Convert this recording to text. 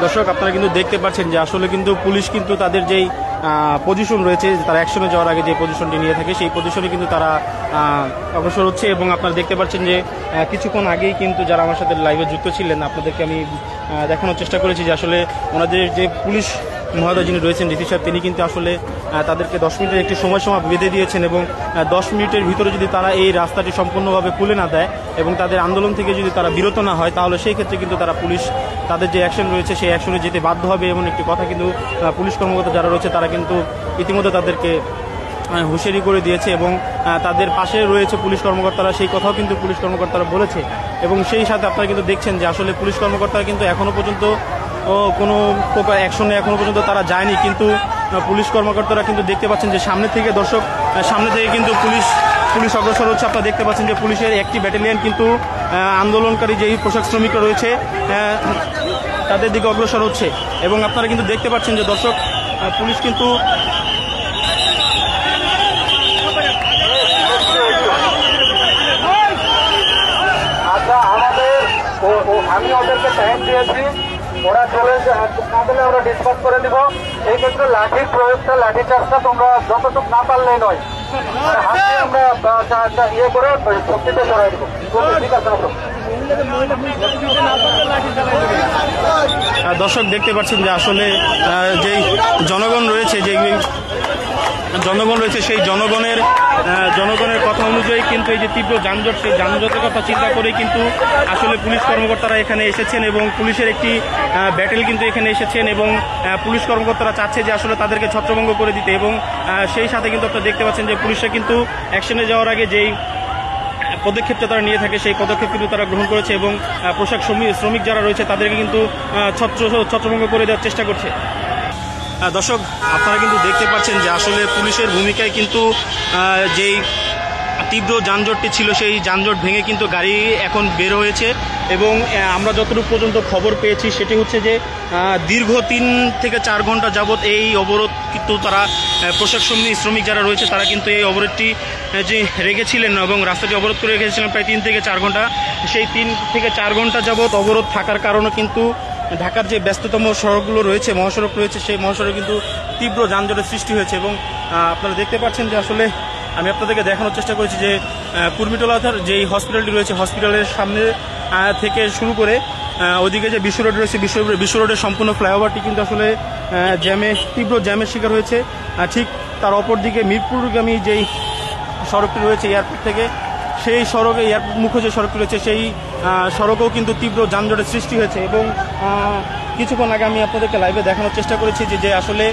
দর্শক আপনারা কিন্তু দেখতে পাচ্ছেন যে আসলে কিন্তু পুলিশ কিন্তু তাদের যেই পজিশন রয়েছে, তারা অ্যাকশনে যাওয়ার আগে যে পজিশনটি নিয়ে থাকে সেই পজিশনে কিন্তু তারা অগ্রসর হচ্ছে। এবং আপনারা দেখতে পাচ্ছেন যে কিছুক্ষণ আগেই কিন্তু যারা আমার সাথে লাইভে যুক্ত ছিলেন আপনাদেরকে আমি দেখানোর চেষ্টা করেছি যে আসলে ওনাদের যে পুলিশ মহোদয় যিনি রয়েছেন ডিসি সাহেব, তিনি কিন্তু আসলে তাদেরকে 10 মিনিটের একটি সময়সীমা বেঁধে দিয়েছেন এবং 10 মিনিটের ভিতরে যদি তারা এই রাস্তাটি সম্পূর্ণভাবে খুলে না দেয় এবং তাদের আন্দোলন থেকে যদি তারা বিরত না হয় তাহলে সেই ক্ষেত্রে কিন্তু তারা পুলিশ তাদের যে অ্যাকশন রয়েছে সেই অ্যাকশনে যেতে বাধ্য হবে। এমন একটি কথা কিন্তু পুলিশ কর্মকর্তা যারা রয়েছে তারা কিন্তু ইতিমধ্যে তাদেরকে হুঁশিয়ারি করে দিয়েছে এবং তাদের পাশে রয়েছে পুলিশ কর্মকর্তারা, সেই কথাও কিন্তু পুলিশ কর্মকর্তারা বলেছে। এবং সেই সাথে আপনারা কিন্তু দেখছেন যে আসলে পুলিশ কর্মকর্তারা কিন্তু এখনও পর্যন্ত কোনো প্রকার অ্যাকশনে এখনও পর্যন্ত তারা যায়নি, কিন্তু পুলিশ কর্মকর্তারা কিন্তু দেখতে পাচ্ছেন যে সামনে থেকে সামনে থেকে কিন্তু পুলিশ অগ্রসর হচ্ছে। আপনারা দেখতে পাচ্ছেন যে পুলিশের একটি ব্যাটালিয়ন কিন্তু আন্দোলনকারী যেই পোশাক শ্রমিকরা রয়েছে তাদের দিকে অগ্রসর হচ্ছে। এবং আপনারা কিন্তু দেখতে পাচ্ছেন যে দর্শক পুলিশ কিন্তু আমি ওদেরকে টাইম দিয়েছি, ওরা চলে না গেলে ওরা ডিসপাস করে দিব। এই ক্ষেত্রে লাঠির প্রয়োগটা, লাঠি চার্জটা তোমরা যতটুকু না পারলেই নয়, হাতে আমরা ইয়ে করে শক্তিতে করাই দিব। ঠিক আছে দর্শক দেখতে পাচ্ছেন যে আসলে যেই জনগণ রয়েছে সেই জনগণের কথা অনুযায়ী কিন্তু এই যে তীব্র যানজট, সেই যানজটের কথা চিন্তা করে কিন্তু আসলে পুলিশ কর্মকর্তারা এখানে এসেছেন এবং পুলিশের একটি ব্যাটেল কিন্তু এখানে এসেছেন এবং পুলিশ কর্মকর্তারা চাচ্ছে যে আসলে তাদেরকে ছত্রভঙ্গ করে দিতে। এবং সেই সাথে কিন্তু আপনারা দেখতে পাচ্ছেন যে পুলিশরা কিন্তু অ্যাকশনে যাওয়ার আগে যেই পদক্ষেপটা তারা নিয়ে থাকে সেই পদক্ষেপ কিন্তু তারা গ্রহণ করেছে এবং পোশাক শ্রমিক যারা রয়েছে তাদেরকে কিন্তু ছত্রভঙ্গ করে দেওয়ার চেষ্টা করছে। দর্শক আপনারা কিন্তু দেখতে পাচ্ছেন যে আসলে পুলিশের ভূমিকায় কিন্তু যেই তীব্র যানজটটি ছিল সেই যানজট ভেঙে কিন্তু গাড়ি এখন বের হয়েছে। এবং আমরা যতটুকু পর্যন্ত খবর পেয়েছি সেটি হচ্ছে যে দীর্ঘ 3 থেকে 4 ঘন্টা যাবৎ এই অবরোধ কিন্তু তারা পোশাক শ্রমিক যারা রয়েছে তারা কিন্তু এই অবরোধটি যে রেখেছিলেন এবং রাস্তাটি অবরোধ করে রেখেছিলেন প্রায় 3 থেকে 4 ঘন্টা। সেই 3 থেকে 4 ঘন্টা যাবৎ অবরোধ থাকার কারণে কিন্তু ঢাকার যে ব্যস্ততম সড়কগুলো রয়েছে, মহাসড়ক রয়েছে, সেই মহাসড়কে কিন্তু তীব্র যানজটের সৃষ্টি হয়েছে। এবং আপনারা দেখতে পাচ্ছেন যে আসলে আমি আপনাদেরকে দেখানোর চেষ্টা করেছি যে কুর্মিটোলার যেই হসপিটালটি রয়েছে হসপিটালের সামনে থেকে শুরু করে ওইদিকে যে বিশ্ব রোড রয়েছে বিশ্ব রোডের সম্পূর্ণ ফ্লাইওভারটি কিন্তু আসলে তীব্র জ্যামের শিকার হয়েছে। ঠিক তার অপর দিকে মিরপুরগামী যেই সড়কটি রয়েছে এয়ারপোর্ট থেকে, সেই সড়কে এয়ারপোর্ট মুখ্য যে সড়কটি রয়েছে সেই সড়কেও কিন্তু তীব্র যানজটের সৃষ্টি হয়েছে। এবং কিছুক্ষণ আগে আমি আপনাদেরকে লাইভে দেখানোর চেষ্টা করেছি যে আসলে